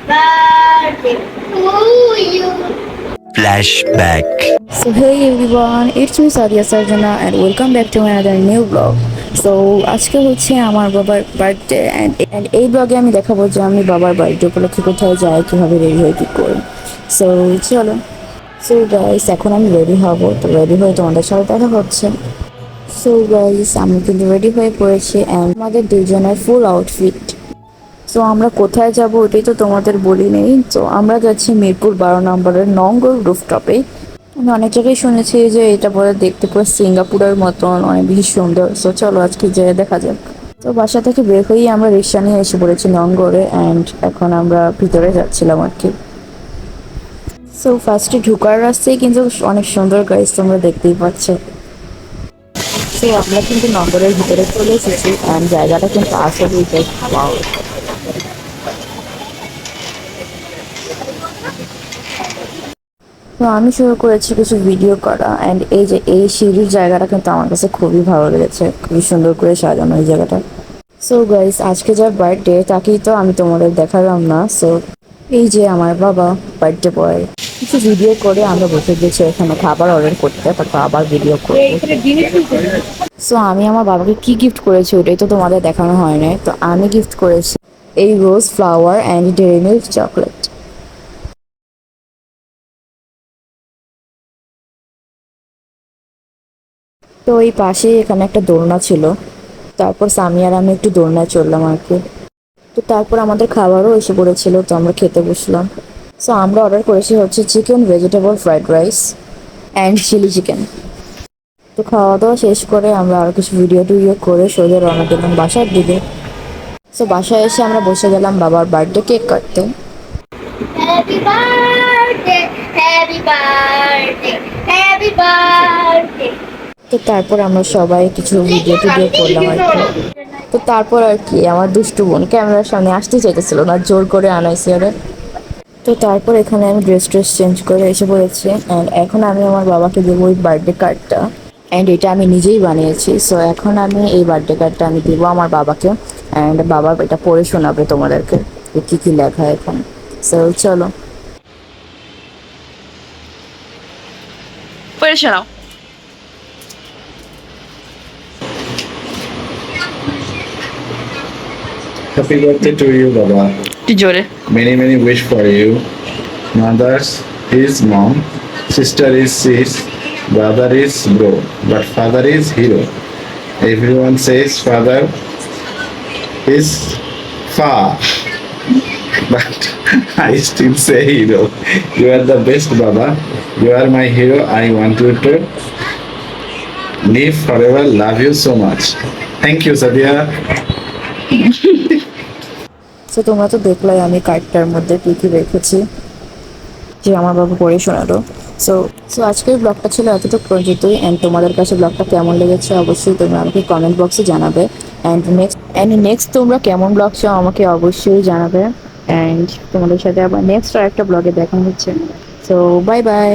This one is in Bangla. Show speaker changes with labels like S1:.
S1: birthday to you.
S2: Flashback.
S3: So hey everyone, it's me Sadia Sarjana and welcome back to another new vlog. So আজকে হচ্ছে আমার বাবার বার্থডে and এই ব্লগে আমি দেখাবো যে আমি বাবার বার্থডে উপলক্ষে কোথায় যাই, কিভাবে রেডি হয়ে কি করি। সো চলো। সো গাইস, এখন আমি রেডি হব, তো রেডি হয়ে তোমাদের সাথে দেখা হচ্ছে। সো গাইস, আমি কিন্তু রেডি হয়ে পড়েছি and আমাদের দুজনের ফুল আউটফিট। সো আমরা কোথায় যাব ওটাই তো তোমাদের বলি নেই। তো আমরা যাচ্ছি মিরপুর 12 নম্বরের নঙ্গল রুফটপে। আমি অনেক জায়গায় শুনেছি যে এটা পরে দেখতে পুরো সিঙ্গাপুরের মতন অনেক বেশি সুন্দর। সো চলো আজকে যেয়ে দেখা যাক। তো বাসা থেকে বের হয়েই আমরা রিক্সা নিয়ে এসে পড়েছি নঙ্গরে অ্যান্ড এখন আমরা ভিতরে যাচ্ছিলাম আর কি। সো ফার্স্টে ঢোকার রাস্তায় কিন্তু অনেক সুন্দর গাইস, তোমরা দেখতেই পাচ্ছ। সো আমরা কিন্তু নগরের ভিতরে চলে এসেছি অ্যান্ড জায়গাটা কিন্তু আসলেই জাস্ট ওয়াও। তো আমি শুরু করেছি কিছু ভিডিও করা অ্যান্ড এই যে এই সিঁড়ির জায়গাটা কিন্তু আমার কাছে খুবই ভালো লেগেছে, খুবই সুন্দর করে সাজানো এই জায়গাটা। সো গাইস, আজকে যার বার্থডে তাকেই তো আমি তোমাদের দেখালাম না। সো এই যে আমার বাবা বার্থডে বয়, কিছু ভিডিও করে আমরা বসে গেছি এখানে খাবার অর্ডার করতে, তারপর আবার ভিডিও করবো। সো আমি আমার বাবাকে কি গিফট করেছি ওটাই তো তোমাদের দেখানো হয় নাই। তো আমি গিফট করেছি এই রোজ flower and dairy milk chocolate. তো এই পাশেই এখানে একটা দোলনা ছিল, তারপর সামি আর আমি একটু দোলনায় চললাম আর কি। তো তারপর আমাদের খাবারও এসে পড়েছিল, তো আমরা খেতে বসলাম। সো আমরা অর্ডার করেছি হচ্ছে chicken vegetable fried rice and chilli chicken. তো খাওয়া দাওয়া শেষ করে আমরা আরও কিছু ভিডিও টিডিও করে সোজা রওনা দিলাম বাসার দিকে। সো বাসায় এসে আমরা বসে গেলাম বাবার বার্থডে কেক কাটতে।
S1: Happy birthday, happy birthday, happy birthday.
S3: তো তারপর আমরা সবাই কিছু ভিডিও টিডিও করলাম আর কি। তো তারপর আর কি আমার দুষ্টু বোন ক্যামেরার সামনে আসতে চাইতেছিল না, জোর করে আনাইছি ওরে। তো তারপর এখানে আমি ড্রেস চেঞ্জ করে এসে পড়েছি অ্যান্ড এখন আমি আমার বাবাকে দেবো ওই বার্থডে কার্ডটা অ্যান্ড এটা আমি নিজেই বানিয়েছি। সো এখন আমি এই বার্থডে কার্ডটা আমি দেবো আমার বাবাকে অ্যান্ড বাবা এটা পড়ে শোনাবে তোমাদেরকে যে কী কী লেখা এখন। সো চলো।
S4: পড়ে শোনাও।
S5: Happy birthday to you, Baba.
S4: একটু জোরে।
S5: Many, many wish for you. Mother's his mom, sister is sis, brother is bro, but father is hero. Everyone says father is far, but I still say hero. You are the best, Baba. You are my hero. I want you to live forever. Love you so much. Thank you, Sadia.
S3: So তোমরা তো দেখলাই আমি কার্ডটার মধ্যে কী কী রেখেছি যে আমার বাবা পড়ে শোনালো। সো সো আজকের ব্লগটা ছিল এতটুকু পর্যন্তই অ্যান্ড তোমাদের কাছে ব্লগটা কেমন লেগেছে অবশ্যই তোমরা আমাকে কমেন্ট বক্সে জানাবে অ্যান্ড নেক্সট তোমরা কেমন ব্লগ চাও আমাকে অবশ্যই জানাবে অ্যান্ড তোমাদের সাথে আবার নেক্সট আর একটা ব্লগে দেখা হচ্ছে। So bye bye.